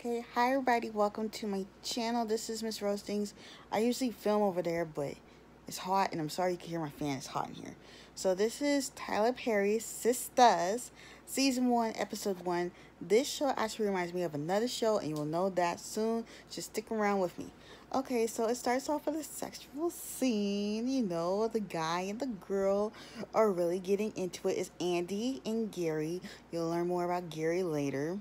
Okay, hi everybody, welcome to my channel. This is Miss Roastings. I usually film over there, but it's hot and I'm sorry you can hear my fan. It's hot in here. So this is Tyler Perry's Sistas, Season 1, Episode 1. This show actually reminds me of another show and you will know that soon. Just stick around with me. Okay, so it starts off with a sexual scene. You know, the guy and the girl are really getting into it. It's Andy and Gary. You'll learn more about Gary later.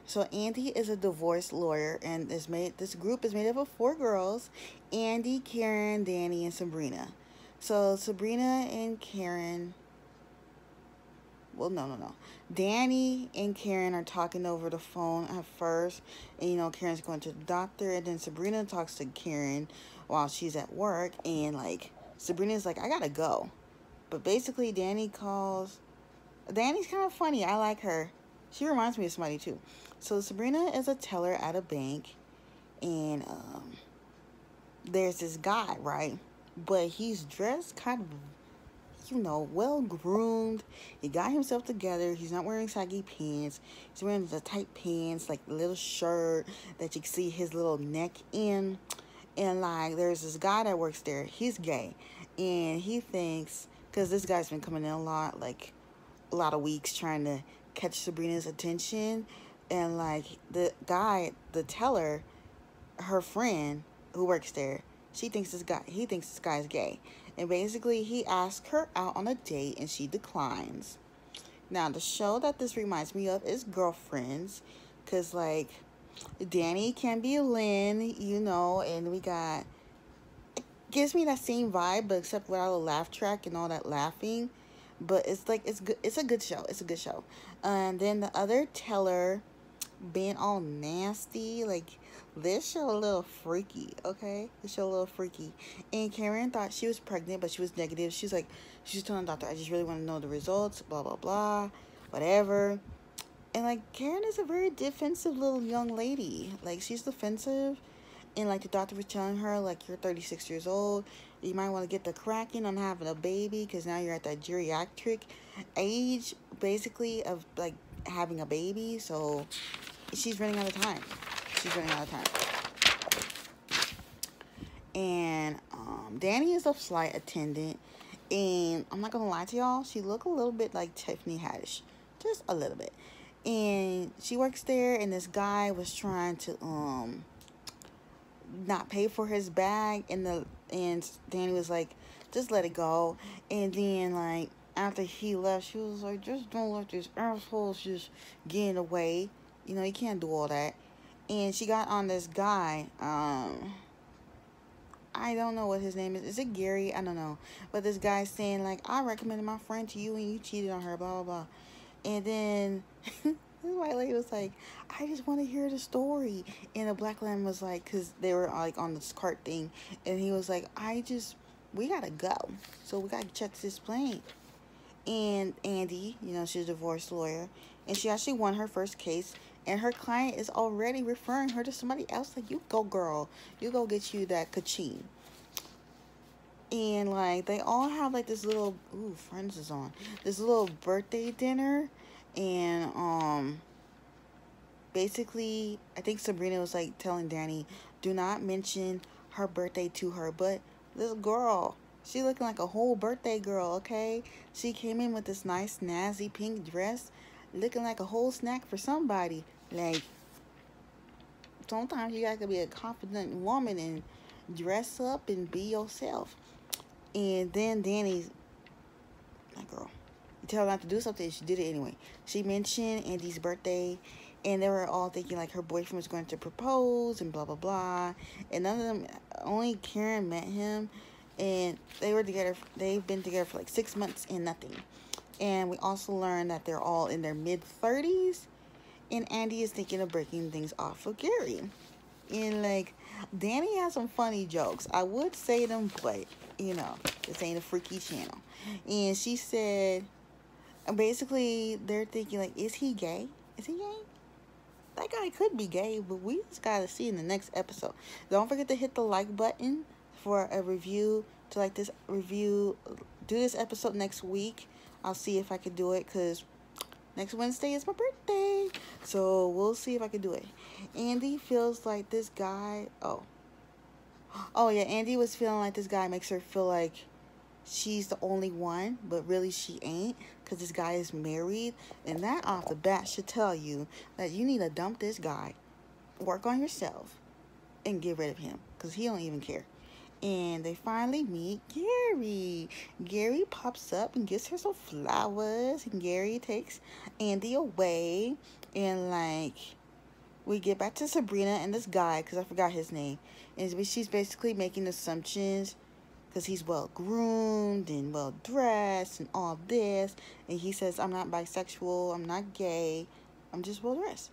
So Andy is a divorce lawyer, and this group is made up of 4 girls: Andy, Karen, Danny, and Sabrina. So Sabrina and Karen, well, no. Danny and Karen are talking over the phone at first, and you know Karen's going to the doctor, and then Sabrina talks to Karen while she's at work, and like Sabrina's like, I gotta go, but basically Danny calls. Danny's kind of funny. I like her. She reminds me of somebody too. So Sabrina is a teller at a bank, and there's this guy, right? But he's dressed kind of, you know, well groomed. He got himself together. He's not wearing saggy pants. He's wearing the tight pants, like the little shirt that you can see his little neck in. And like, there's this guy that works there. He's gay, and he thinks, because this guy's been coming in a lot of weeks trying to catch Sabrina's attention, and like the guy, the teller, her friend who works there, he thinks this guy is gay, and basically he asks her out on a date and she declines. Now the show that this reminds me of is Girlfriends, because like Danny can be Lynn, you know, and we got, it gives me that same vibe, but except without a laugh track and all that laughing. But it's like, it's good. It's a good show. It's a good show. And then the other teller being all nasty. Like, this show a little freaky, okay? This show a little freaky. And Karen thought she was pregnant, but she was negative. She's like, she's telling the doctor, I just really want to know the results, blah, blah, blah, whatever. And like, Karen is a very defensive little young lady. Like, she's defensive. And like the doctor was telling her, like, you're 36 years old. You might want to get the cracking on having a baby, because now you're at that geriatric age, basically, of like having a baby. So she's running out of time. And Danny is a flight attendant, and I'm not gonna lie to y'all, she looked a little bit like Tiffany Haddish, just a little bit. And she works there, and this guy was trying to not pay for his bag, and Danny was like, just let it go. And then like after he left, she was like, just don't let these assholes just get away, you know, you can't do all that. And she got on this guy, I don't know what his name is it Gary? I don't know, but this guy's saying like, I recommended my friend to you and you cheated on her, blah blah blah. And then this white lady was like, I just want to hear the story. And the black man was like, because they were like on this cart thing, and he was like, we gotta go, so we gotta check this plane. And Andy, you know, she's a divorce lawyer, and she actually won her first case, and her client is already referring her to somebody else, like, you go girl, you go get you that kaching. And like they all have like this little, Friends is on, this little birthday dinner. And basically I think Sabrina was like telling Danny, do not mention her birthday to her, but this girl, she looking like a whole birthday girl, okay? She came in with this nice snazzy pink dress, looking like a whole snack for somebody. Like, sometimes you gotta be a confident woman and dress up and be yourself. And then Danny's like, girl, you tell her not to do something, she did it anyway. She mentioned Andy's birthday, and they were all thinking like her boyfriend was going to propose and blah blah blah. And none of them, only Karen met him, and they've been together for like 6 months and nothing. And we also learned that they're all in their mid-30s, and Andy is thinking of breaking things off of Gary. And like, Danny has some funny jokes, I would say them, but you know, this ain't a freaky channel. And she said, basically they're thinking like, is he gay? That guy could be gay, but we just gotta see in the next episode. Don't forget to hit the like button for a review, to like this review, do this episode next week. I'll see if I can do it, because Next Wednesday is my birthday. So we'll see if I can do it. Andy feels like this guy. Oh yeah, Andy was feeling like this guy makes her feel like she's the only one, but really she ain't, because this guy is married. And that off the bat should tell you that you need to dump this guy, work on yourself, and get rid of him, because he don't even care. And they finally meet Gary. Gary pops up and gives her some flowers, and Gary takes Andy away. And like, we get back to Sabrina and this guy, because I forgot his name. And she's basically making assumptions, because he's well groomed and well dressed and all this. And he says, I'm not bisexual, I'm not gay, I'm just well dressed.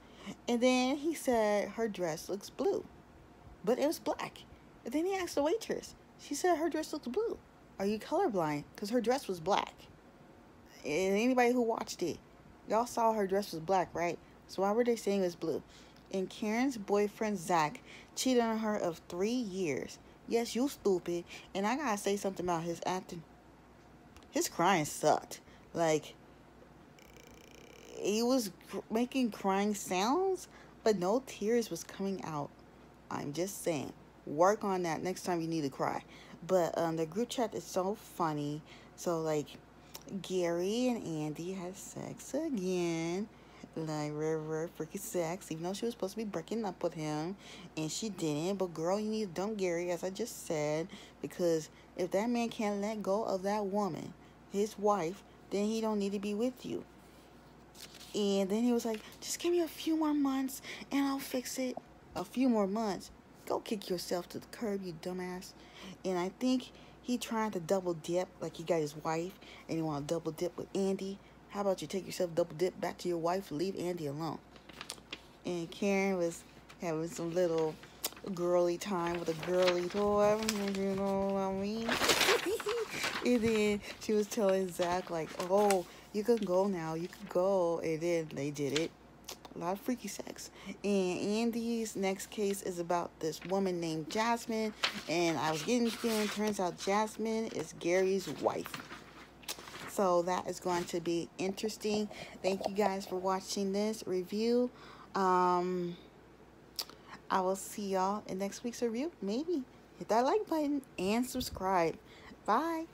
And then he said her dress looks blue, but it was black. And then he asked the waitress. She said her dress looks blue. Are you colorblind? Because her dress was black. And anybody who watched it, y'all saw her dress was black, right? So why were they saying it was blue? And Karen's boyfriend, Zach, cheated on her of 3 years. Yes, you stupid. And I gotta say something about his acting. His crying sucked. Like, he was making crying sounds, but no tears was coming out. I'm just saying. Work on that next time you need to cry. But the group chat is so funny. So like, Gary and Andy had sex again, like river freaking sex, even though she was supposed to be breaking up with him, and she didn't. But girl, you need to dump Gary, as I just said, because if that man can't let go of that woman, his wife, then he don't need to be with you. And then he was like, just give me a few more months and I'll fix it. A few more months? Go kick yourself to the curb, you dumbass. And I think he trying to double dip, like he got his wife and he want to double dip with Andy. How about you take yourself double dip back to your wife, leave Andy alone. And Karen was having some little girly time with a girly toy, you know what I mean? And then she was telling Zach like, oh, you can go now, you can go. And then they did it. A lot of freaky sex. And Andy's next case is about this woman named Jasmine. And I was getting the feeling, turns out Jasmine is Gary's wife. So that is going to be interesting. Thank you guys for watching this review. I will see y'all in next week's review. Maybe hit that like button and subscribe. Bye.